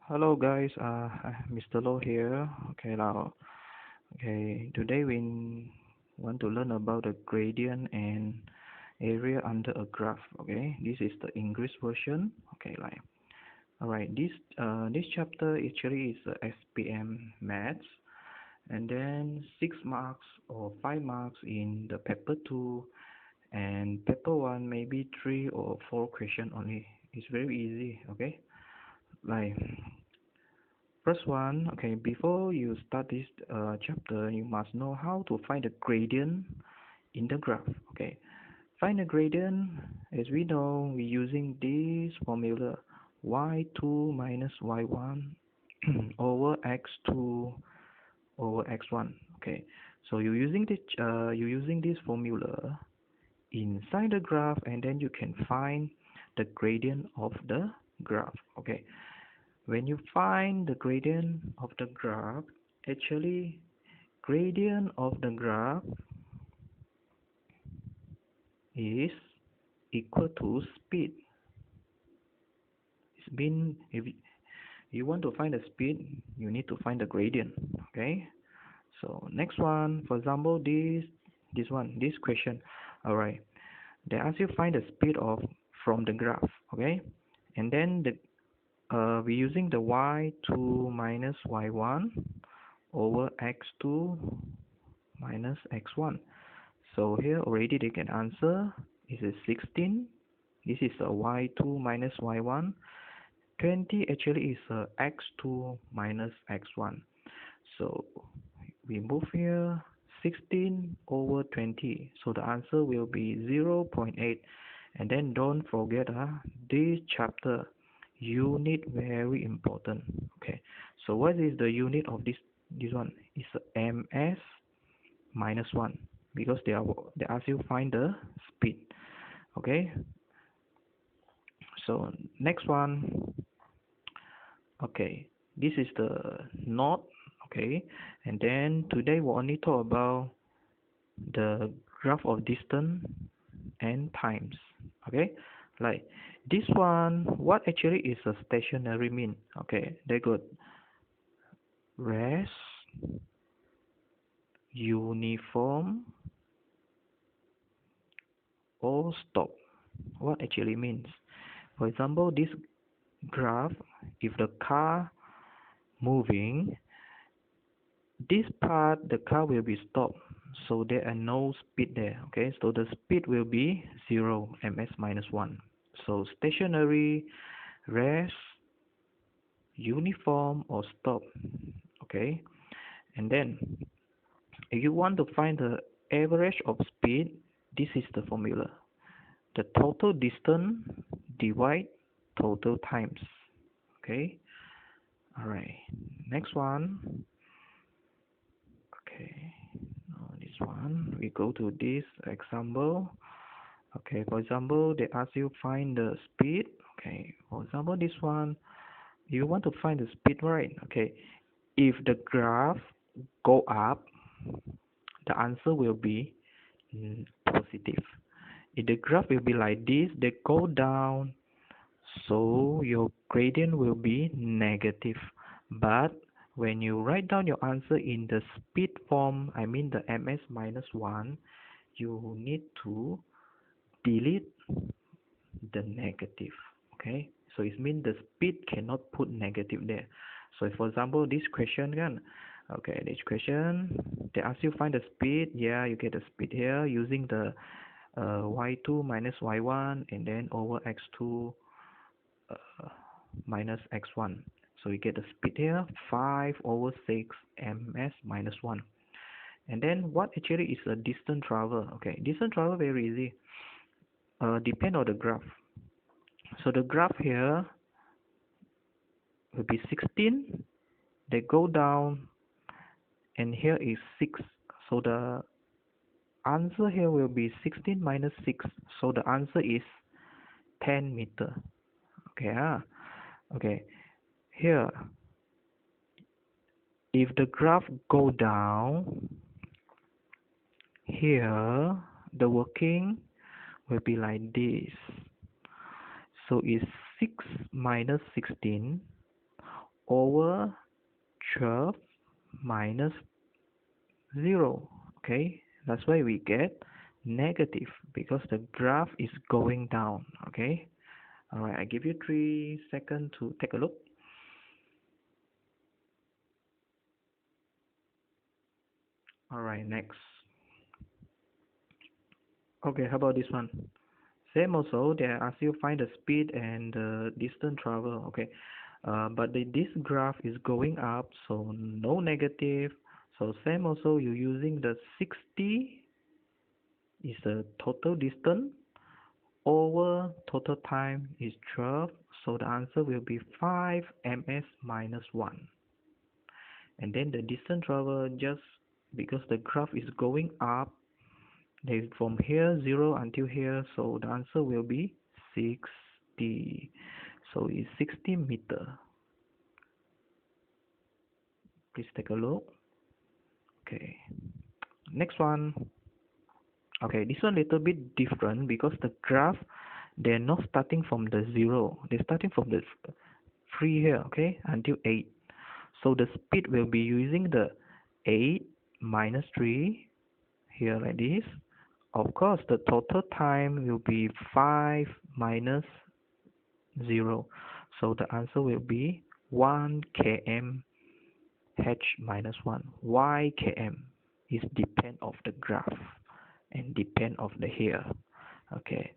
Hello guys, Mr. Lo here. Today we want to learn about the gradient and area under a graph. Okay, this is the English version. Alright, this chapter actually is SPM Maths, and then 6 marks or 5 marks in the paper 2, and paper 1 maybe 3 or 4 questions only. It's very easy. Okay, like. First one, okay, before you start this chapter, you must know how to find the gradient in the graph. Okay, find the gradient. As we know, we're using this formula: y2 minus y1 over x2 over x1. Okay, so you're using this formula inside the graph, and then you can find the gradient of the graph. Okay, when you find the gradient of the graph, actually gradient of the graph is equal to speed. It's been if you want to find the speed, you need to find the gradient. Okay, so next one, for example, this question. All right, they ask you find the speed of from the graph. Okay, and then we're using the y2 minus y1 over x2 minus x1. So here already they can answer. This is 16. This is a y2 minus y1. 20 actually is a x2 minus x1. So we move here 16 over 20. So the answer will be 0.8. And then don't forget this chapter unit very important. Okay, so what is the unit of this one? It's ms minus 1, because they ask you find the speed. Okay, so next one. Okay, this is the knot. Okay, and then today we only talk about the graph of distance and times. Okay, like this one, what actually is a stationary mean? Okay, they got rest, uniform, or stop. What actually means? For example, this graph, if the car moving, this part the car will be stopped, so there are no speed there. Okay, so the speed will be 0 ms minus 1. So stationary, rest, uniform, or stop. Okay, and then if you want to find the average of speed, this is the formula: the total distance divide total times. Okay, all right, next one. Okay, now this one, we go to this example. Okay, for example, they ask you find the speed. Okay, for example, this one, you want to find the speed, right? Okay, if the graph go up, the answer will be positive. If the graph will be like this, they go down, so your gradient will be negative. But when you write down your answer in the speed form, I mean the ms minus 1, you need to delete the negative. Okay, so it means the speed cannot put negative there. So for example, this question kan, okay, this question, they ask you find the speed. Yeah, you get the speed here using the y2 minus y1 and then over x2 minus x1. So you get the speed here 5 over 6 ms minus 1. And then what actually is a distance travel? Okay, distance travel very easy. Depend on the graph. So the graph here will be 16. They go down, and here is 6. So the answer here will be 16 minus 6. So the answer is 10 meter. Okay, okay. Here, if the graph go down, here the working will be like this. So it's 6 minus 16 over 12 minus 0. Okay, that's why we get negative, because the graph is going down. Okay, all right, I give you 3 seconds to take a look. All right, next. Okay, how about this one? Same also, they ask you find the speed and the distance travel. Okay, but this graph is going up, so no negative. So same also, you're using the 60 is the total distance over total time is 12. So the answer will be 5 ms minus 1. And then the distance travel, just because the graph is going up, they from here 0 until here, so the answer will be 60. So it's 60 meter. Please take a look. Okay, next one. Okay, this one little bit different, because the graph, they're not starting from the 0, they're starting from the 3 here, okay, until 8. So the speed will be using the 8 minus 3 here, like this. Of course, the total time will be 5 minus 0. So the answer will be 1 km h minus 1. Why km? Is depend of the graph and depend of the here. Okay,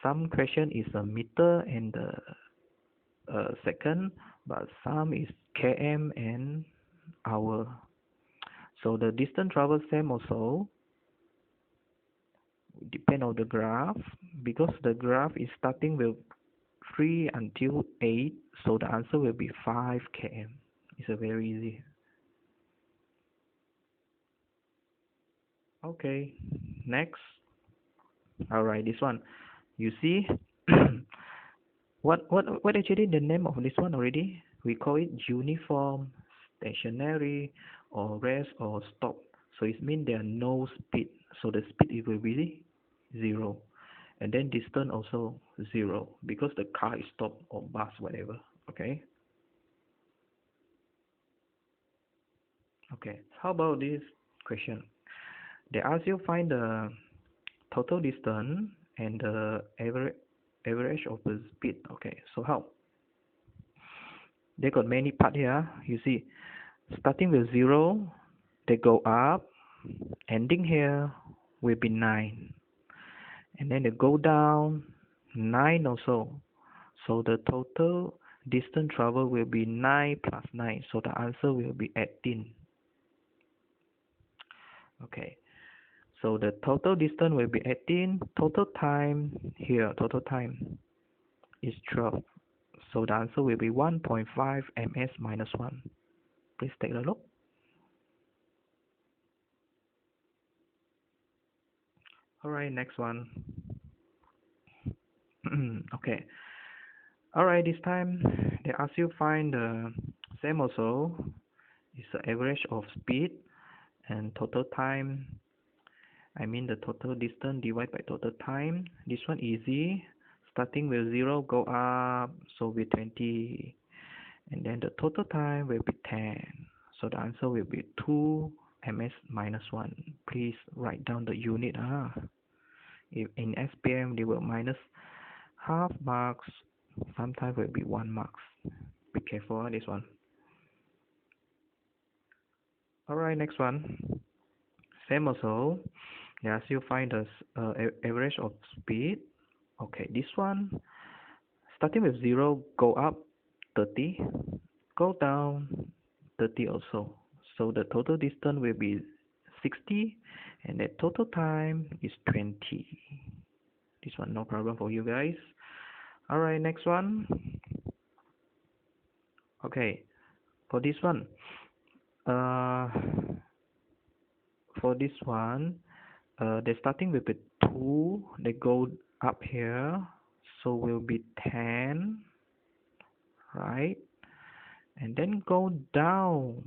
some question is a meter and the second, but some is km and hour. So the distance travel same also depend on the graph, because the graph is starting with 3 until 8, so the answer will be 5 km. It's a very easy. Okay, next. All right, this one, you see. what actually the name of this one already? We call it uniform, stationary, or rest or stop. So it means there are no speed, so the speed it will be 0. And then distance also 0, because the car is stopped, or bus, whatever. Okay, okay, how about this question? They ask you find the total distance and the average of the speed. Okay, so how? They got many part here. You see, starting with 0, they go up, ending here will be 9, and then they go down 9 also. So the total distance travel will be 9 plus 9. So the answer will be 18. Okay, so the total distance will be 18. Total time here, total time is 12. So the answer will be 1.5 ms minus 1. Please take a look. Alright, next one. Okay. Alright, this time they ask you find the same also. It's the average of speed and total time. I mean the total distance divided by total time. This one easy. Starting with 0, go up, so with 20. And then the total time will be 10. So the answer will be 2 ms minus 1. Please write down the unit. If in SPM they will minus half marks, sometimes will be 1 marks. Be careful on this one. Alright, next one. Same also. Yes, you find the average of speed. Okay, this one starting with 0, go up 30, go down 30 also. So the total distance will be 60, and the total time is 20. This one no problem for you guys. Alright, next one. Okay, for this one, uh, they're starting with a 2, they go up here, so will be 10, right? And then go down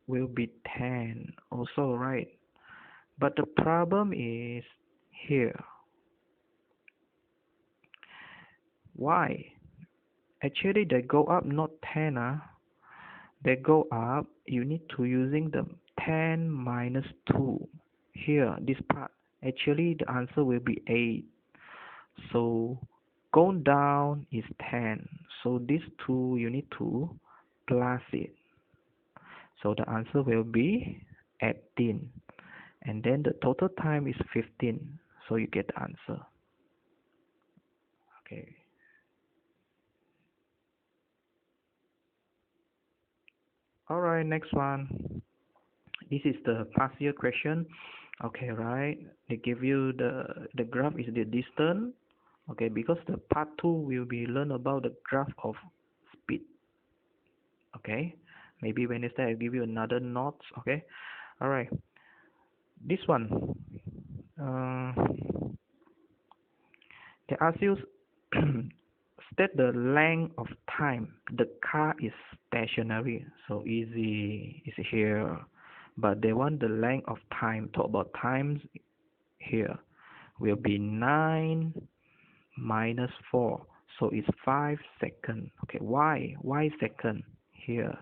will be 10 also, right? But the problem is here. Why? Actually they go up not 10, they go up, you need to using the 10 minus 2. Here, this part, actually the answer will be 8. So go down is 10. So these two you need to plus it. So the answer will be 18. And then the total time is 15. So you get the answer. Okay. Alright, next one. This is the past year question. Okay, right. They give you the graph is the distance. Okay, because the part 2 will be learn about the graph of speed. Okay, maybe Wednesday I'll give you another notes. Okay, alright. This one, uh, they ask you state the length of time the car is stationary. So easy is here, but they want the length of time. Talk about times here will be 9 minus 4. So it's 5 seconds. Okay, why second here?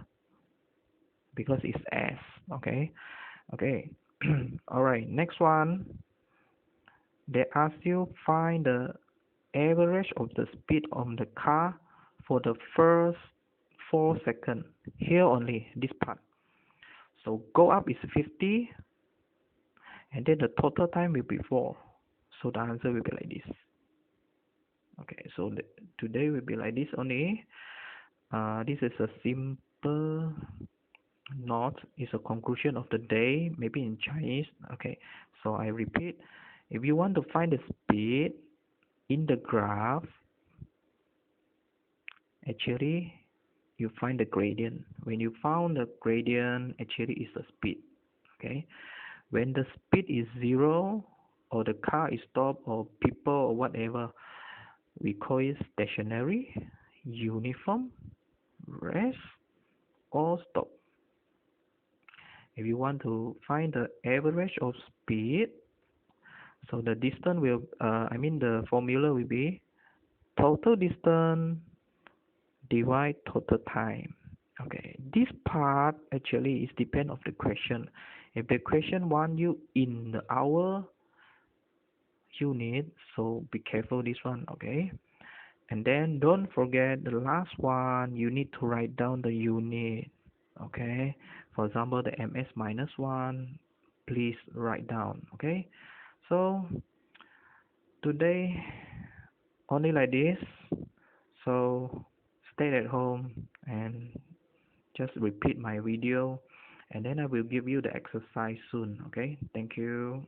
Because it's s. Okay. All right, next one, they ask you find the average of the speed of the car for the first 4 seconds. Here only this part. So go up is 50, and then the total time will be 4. So the answer will be like this. Okay, so today will be like this only. This is a simple note. It's a conclusion of the day, maybe in Chinese. Okay, so I repeat. If you want to find the speed in the graph, actually you find the gradient. When you found the gradient, actually is the speed. Okay, when the speed is 0, or the car is stopped, or people or whatever, we call it stationary, uniform, rest, or stop. If you want to find the average of speed, so the distance will, the formula will be total distance divide total time. Okay, this part actually is depend of the question. If the question want you in the hour unit, so be careful this one. Okay, and then don't forget the last one, you need to write down the unit. Okay, for example the ms minus 1, please write down. Okay, so today only like this. So stay at home and just repeat my video, and then I will give you the exercise soon. Okay, thank you.